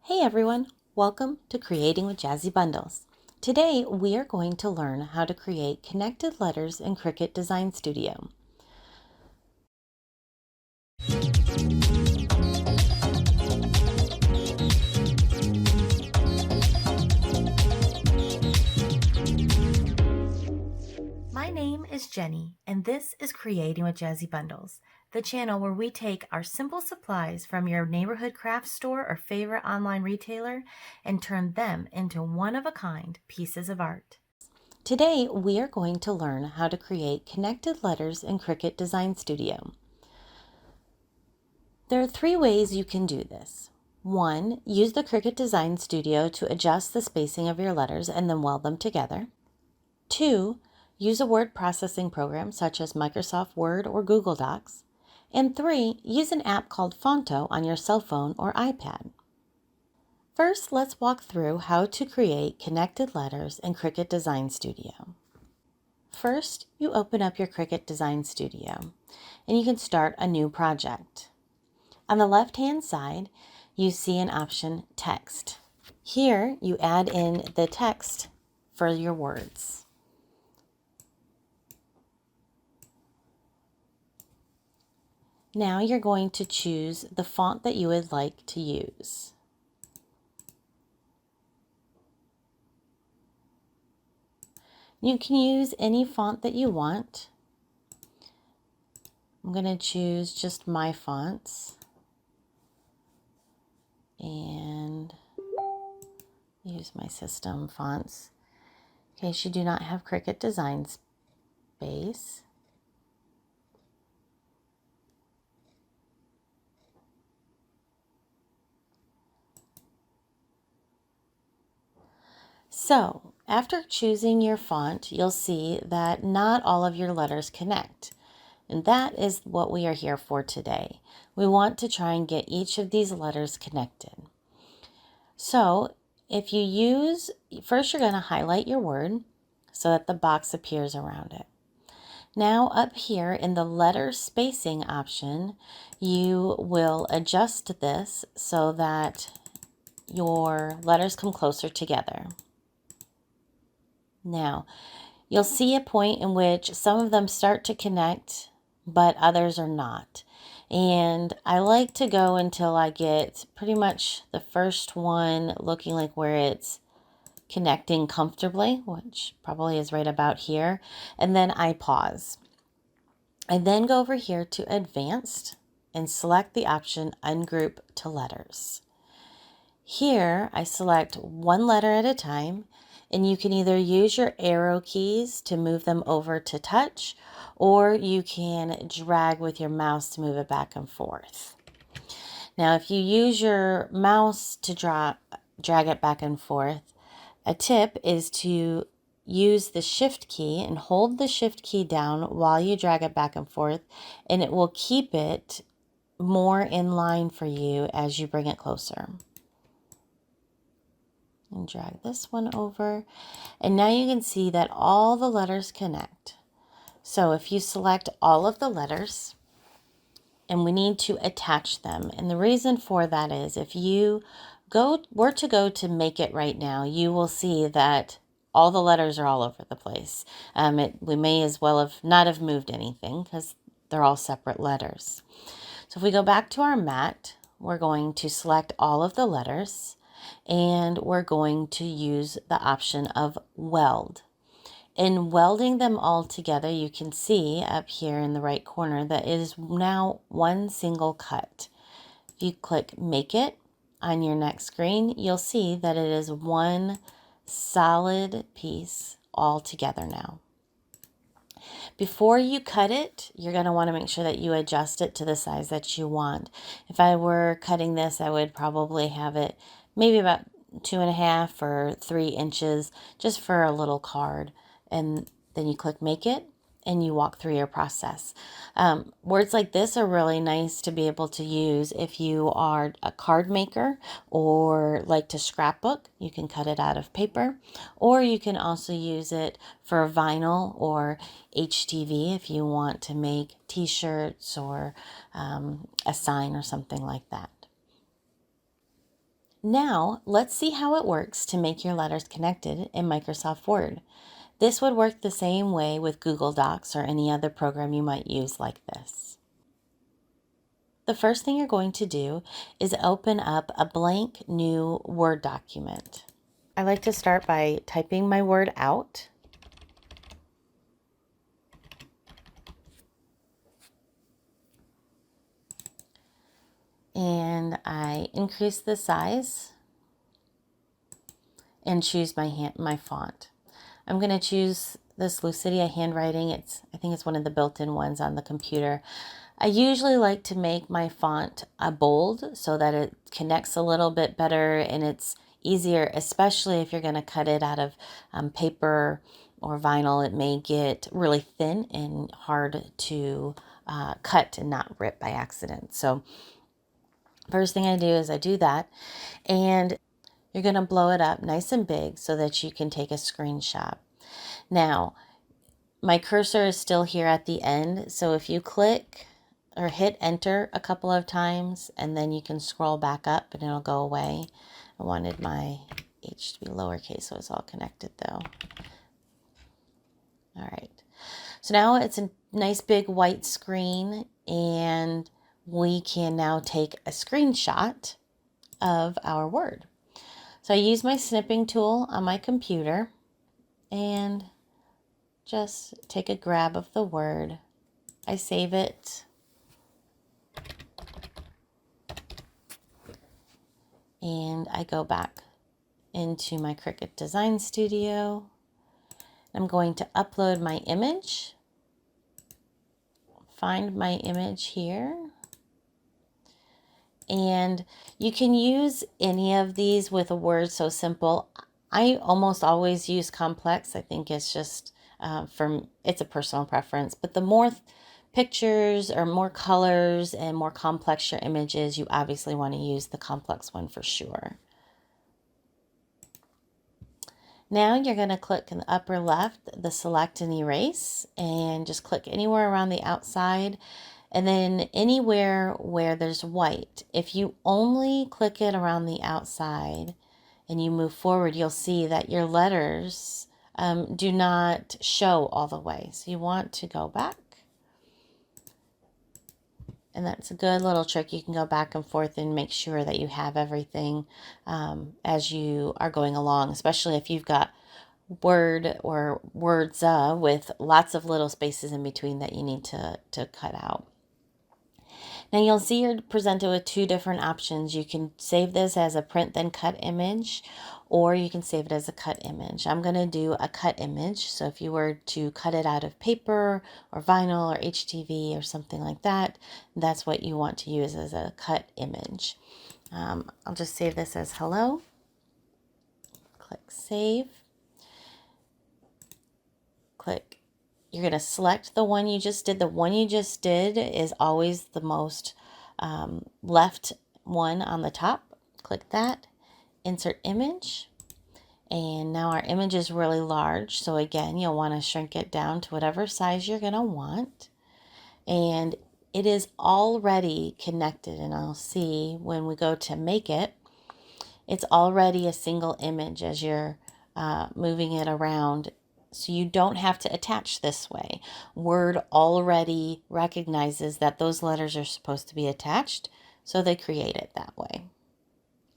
Hey everyone, welcome to Creating with Jazzy Bundles. Today we are going to learn how to create connected letters in Cricut Design Studio. My name is Jenny, and this is Creating with Jazzy Bundles, the channel where we take our simple supplies from your neighborhood craft store or favorite online retailer and turn them into one-of-a-kind pieces of art. Today we are going to learn how to create connected letters in Cricut Design Studio. There are three ways you can do this. 1. Use the Cricut Design Studio to adjust the spacing of your letters and then weld them together. 2. Use a word processing program such as Microsoft Word or Google Docs. And 3. Use an app called Phonto on your cell phone or iPad. First, let's walk through how to create connected letters in Cricut Design Studio. First, you open up your Cricut Design Studio and you can start a new project. On the left-hand side, you see an option Text. Here, you add in the text for your words. Now you're going to choose the font that you would like to use. You can use any font that you want. I'm going to choose just my fonts and use my system fonts in case you do not have Cricut Design Space. So, after choosing your font, you'll see that not all of your letters connect. And that is what we are here for today. We want to try and get each of these letters connected. So, if you use, first you're going to highlight your word so that the box appears around it. Now up here in the letter spacing option, you will adjust this so that your letters come closer together. Now, you'll see a point in which some of them start to connect, but others are not. And I like to go until I get pretty much the first one looking like where it's connecting comfortably, which probably is right about here. And then I pause. I then go over here to Advanced and select the option Ungroup to Letters. Here, I select one letter at a time, and you can either use your arrow keys to move them over to touch, or you can drag with your mouse to move it back and forth. Now, if you use your mouse to drag it back and forth, a tip is to use the Shift key and hold the Shift key down while you drag it back and forth, and it will keep it more in line for you as you bring it closer. And drag this one over, and now you can see that all the letters connect. So if you select all of the letters, and we need to attach them, and the reason for that is if you were to go to make it right now, you will see that all the letters are all over the place. We may as well have not have moved anything because they're all separate letters. So if we go back to our mat, we're going to select all of the letters, and we're going to use the option of weld. In welding them all together, you can see up here in the right corner that it is now one single cut. If you click Make It on your next screen, you'll see that it is one solid piece all together now. Before you cut it, you're going to want to make sure that you adjust it to the size that you want. If I were cutting this, I would probably have it maybe about 2.5 or 3 inches just for a little card. And then you click Make It and you walk through your process. Words like this are really nice to be able to use if you are a card maker or like to scrapbook. You can cut it out of paper, or you can also use it for vinyl or HTV if you want to make t-shirts or a sign or something like that. Now, let's see how it works to make your letters connected in Microsoft Word. This would work the same way with Google Docs or any other program you might use like this. The first thing you're going to do is open up a blank new Word document. I like to start by typing my word out. And I increase the size and choose my font. I'm going to choose this Lucidia handwriting. I think it's one of the built-in ones on the computer. I usually like to make my font a bold so that it connects a little bit better and it's easier, especially if you're going to cut it out of paper or vinyl. It may get really thin and hard to cut and not rip by accident. So first thing I do is I do that, and you're going to blow it up nice and big so that you can take a screenshot. Now, my cursor is still here at the end, so if you click or hit enter a couple of times and then you can scroll back up and it'll go away. I wanted my H to be lowercase so it's all connected though. All right, so now it's a nice big white screen and we can now take a screenshot of our word. So I use my snipping tool on my computer and just take a grab of the word. I save it. And I go back into my Cricut Design Studio. I'm going to upload my image. Find my image here. And you can use any of these with a word so simple. I almost always use complex. I think it's just it's a personal preference, but the more pictures or more colors and more complex your images, you obviously want to use the complex one for sure. Now you're going to click in the upper left, the select and erase, and just click anywhere around the outside. And then anywhere where there's white, if you only click it around the outside and you move forward, you'll see that your letters do not show all the way. So you want to go back. And that's a good little trick. You can go back and forth and make sure that you have everything as you are going along, especially if you've got word or words with lots of little spaces in between that you need to cut out. Now you'll see you're presented with two different options. You can save this as a print then cut image, or you can save it as a cut image. I'm going to do a cut image. So if you were to cut it out of paper or vinyl or HTV or something like that, that's what you want to use as a cut image. I'll just save this as hello. Click save. Click. You're going to select the one you just did. The one you just did is always the most left one on the top. Click that. Insert image. And now our image is really large. So again, you'll want to shrink it down to whatever size you're going to want. And it is already connected. And I'll see when we go to make it, it's already a single image as you're moving it around. So you don't have to attach this way. Word already recognizes that those letters are supposed to be attached, so they create it that way.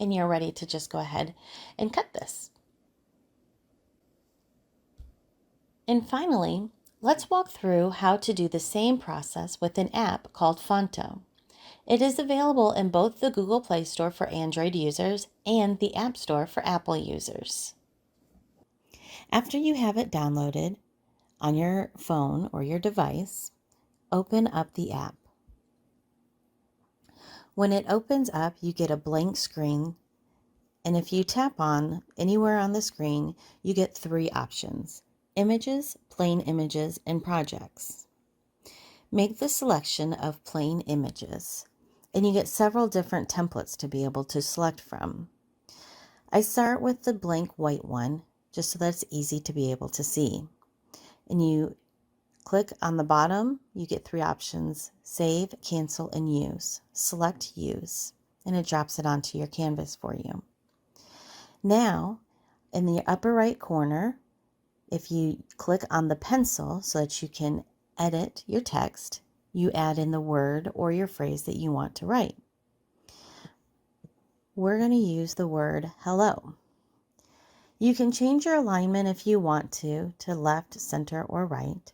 And you're ready to just go ahead and cut this. And finally, let's walk through how to do the same process with an app called Phonto. It is available in both the Google Play Store for Android users and the App Store for Apple users. After you have it downloaded on your phone or your device, open up the app. When it opens up, you get a blank screen, and if you tap on anywhere on the screen, you get three options: images, plain images, and projects. Make the selection of plain images, and you get several different templates to be able to select from. I start with the blank white one, just so that it's easy to be able to see. And you click on the bottom, you get three options: save, cancel, and use. Select use, and it drops it onto your canvas for you. Now, in the upper right corner, if you click on the pencil so that you can edit your text, you add in the word or your phrase that you want to write. We're going to use the word hello. You can change your alignment if you want to left, center, or right.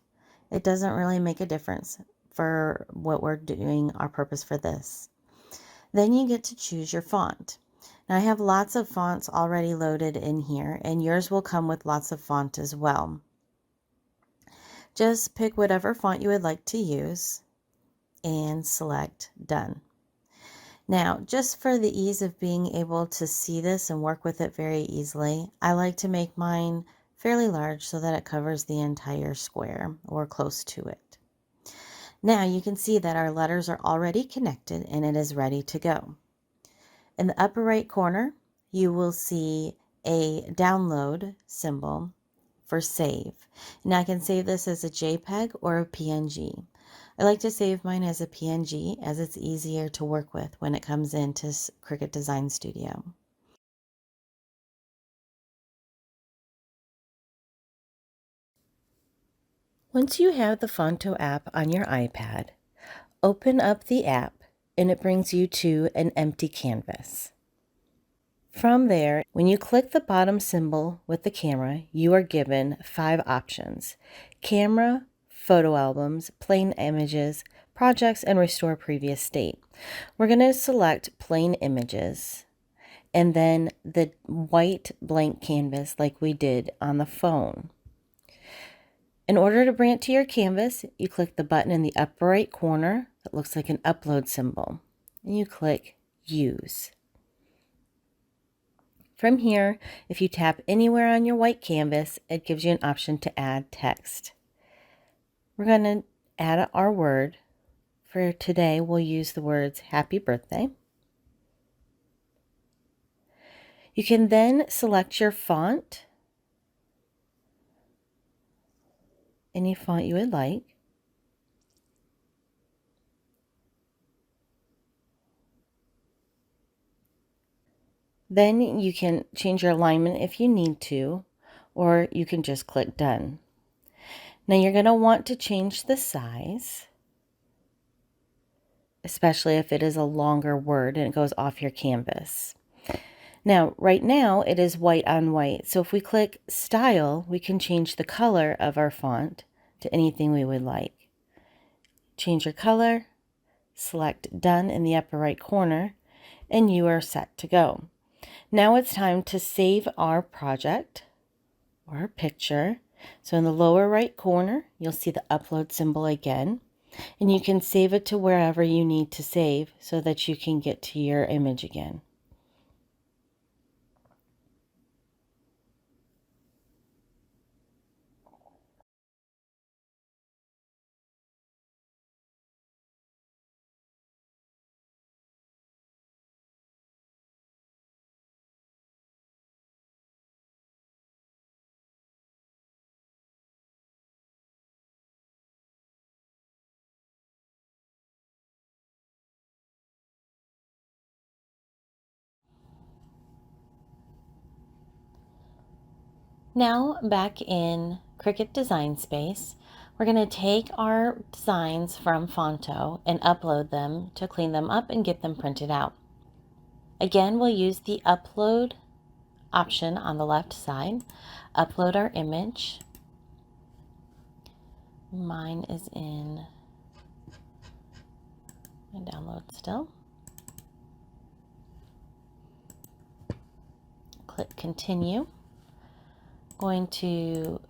It doesn't really make a difference for what we're doing, our purpose for this. Then you get to choose your font. Now I have lots of fonts already loaded in here, and yours will come with lots of font as well. Just pick whatever font you would like to use and select done. Now, just for the ease of being able to see this and work with it very easily, I like to make mine fairly large so that it covers the entire square or close to it. Now you can see that our letters are already connected and it is ready to go. In the upper right corner, you will see a download symbol for save. Now I can save this as a JPEG or a PNG. I like to save mine as a PNG as it's easier to work with when it comes into Cricut Design Studio. Once you have the Phonto app on your iPad, open up the app and it brings you to an empty canvas. From there, when you click the bottom symbol with the camera, you are given 5 options: camera, photo albums, plain images, projects, and restore previous state. We're going to select plain images and then the white blank canvas like we did on the phone. In order to bring it to your canvas, you click the button in the upper right corner that looks like an upload symbol, and you click Use. From here, if you tap anywhere on your white canvas, it gives you an option to add text. We're going to add our word. For today, we'll use the words Happy Birthday. You can then select your font, any font you would like. Then you can change your alignment if you need to, or you can just click Done. Now you're going to want to change the size, especially if it is a longer word and it goes off your canvas. Now, right now it is white on white. So if we click Style, we can change the color of our font to anything we would like. Change your color, select Done in the upper right corner, and you are set to go. Now it's time to save our project or our picture. So in the lower right corner, you'll see the upload symbol again, and you can save it to wherever you need to save so that you can get to your image again. Now back in Cricut Design Space, we're going to take our designs from Phonto and upload them to clean them up and get them printed out. Again, we'll use the upload option on the left side, upload our image. Mine is in my download still. Click continue. Going to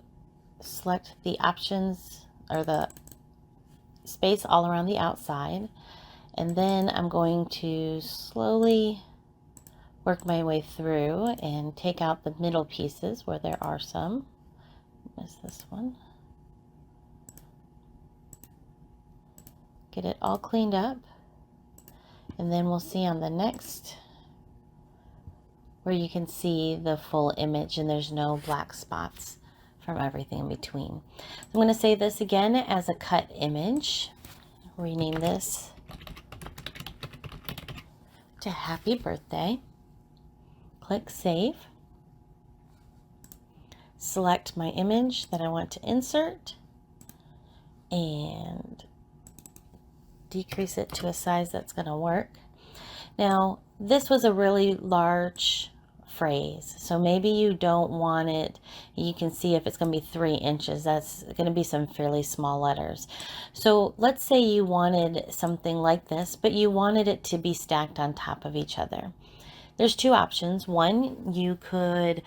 select the options or the space all around the outside, and then I'm going to slowly work my way through and take out the middle pieces where there are some. Miss this one. Get it all cleaned up, and then we'll see on the next where you can see the full image and there's no black spots from everything in between. I'm going to save this again as a cut image. Rename this to Happy Birthday. Click Save. select my image that I want to insert and decrease it to a size that's going to work. Now, this was a really large phrase, so maybe you don't want it. You can see if it's going to be 3 inches, that's going to be some fairly small letters. So let's say you wanted something like this, but you wanted it to be stacked on top of each other. There's 2 options. One, you could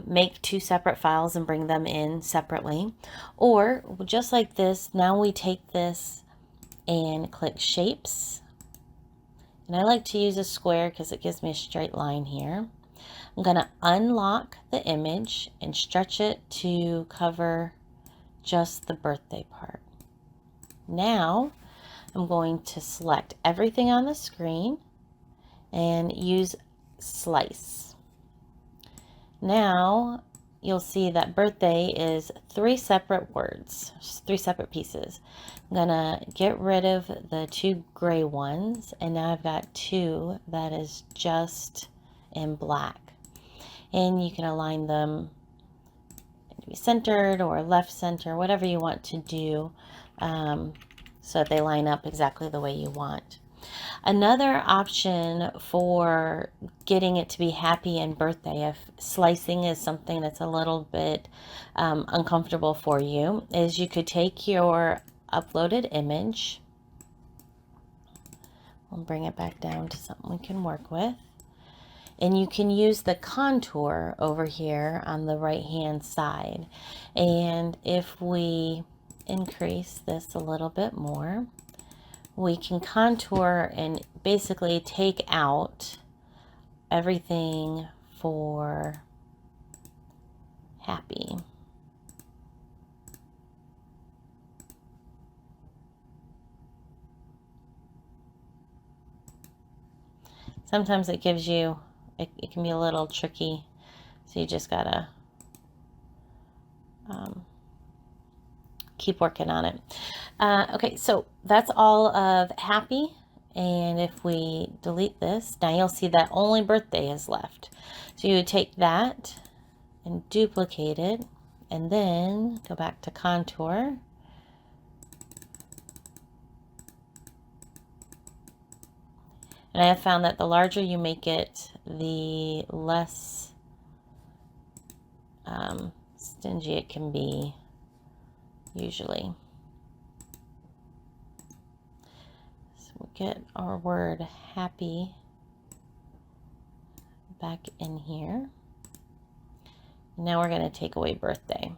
make 2 separate files and bring them in separately, or just like this, now we take this and click shapes. And I like to use a square because it gives me a straight line here. I'm going to unlock the image and stretch it to cover just the birthday part. Now I'm going to select everything on the screen and use slice. Now you'll see that birthday is 3 separate words, 3 separate pieces. I'm gonna get rid of the 2 gray ones, and now I've got 2 that is just in black. And you can align them to be centered or left center, whatever you want to do, so that they line up exactly the way you want. Another option for getting it to be happy and birthday, if slicing is something that's a little bit uncomfortable for you, is you could take your uploaded image, we'll bring it back down to something we can work with, and you can use the contour over here on the right hand side. And if we increase this a little bit more, we can contour and basically take out everything for happy. Sometimes it gives you, it can be a little tricky, so you just gotta keep working on it. Okay, so that's all of happy. And if we delete this, now you'll see that only birthday is left. So you would take that and duplicate it, and then go back to contour. And I have found that the larger you make it, the less stingy it can be usually. So we get our word happy back in here. Now we're going to take away birthday.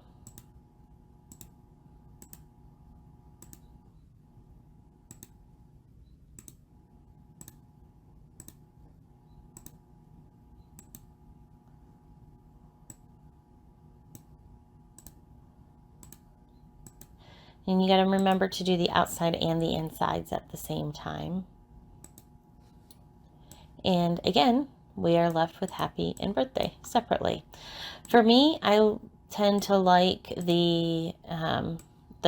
And you got to remember to do the outside and the insides at the same time. And again, we are left with happy and birthday separately. For me, I tend to like the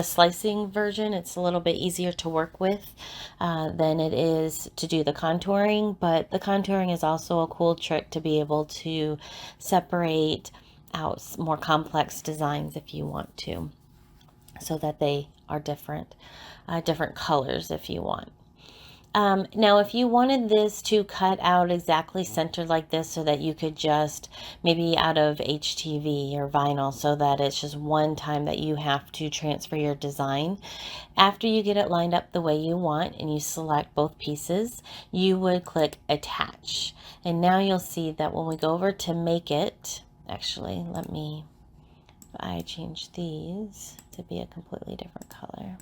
slicing version. It's a little bit easier to work with than it is to do the contouring, but the contouring is also a cool trick to be able to separate out more complex designs if you want to, so that they are different colors if you want. Now, if you wanted this to cut out exactly centered like this, so that you could just maybe out of HTV or vinyl, so that it's just one time that you have to transfer your design, after you get it lined up the way you want and you select both pieces, you would click attach. And now you'll see that when we go over to make it, actually, I change these to be a completely different color.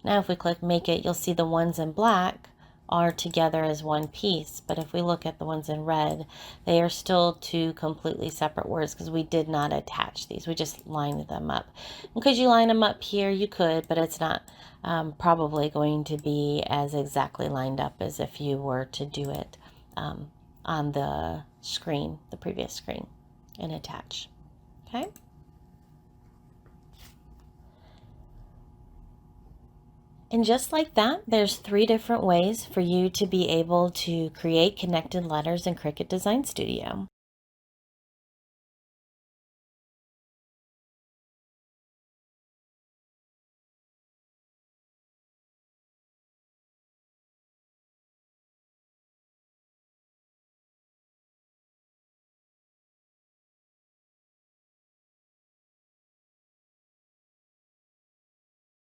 Now if we click make it, you'll see the ones in black are together as one piece, but if we look at the ones in red, they are still 2 completely separate words because we did not attach these, we just lined them up. And could you line them up here? You could, but it's not probably going to be as exactly lined up as if you were to do it on the screen, the previous screen, and attach. Okay. And just like that, there's 3 different ways for you to be able to create connected letters in Cricut Design Studio.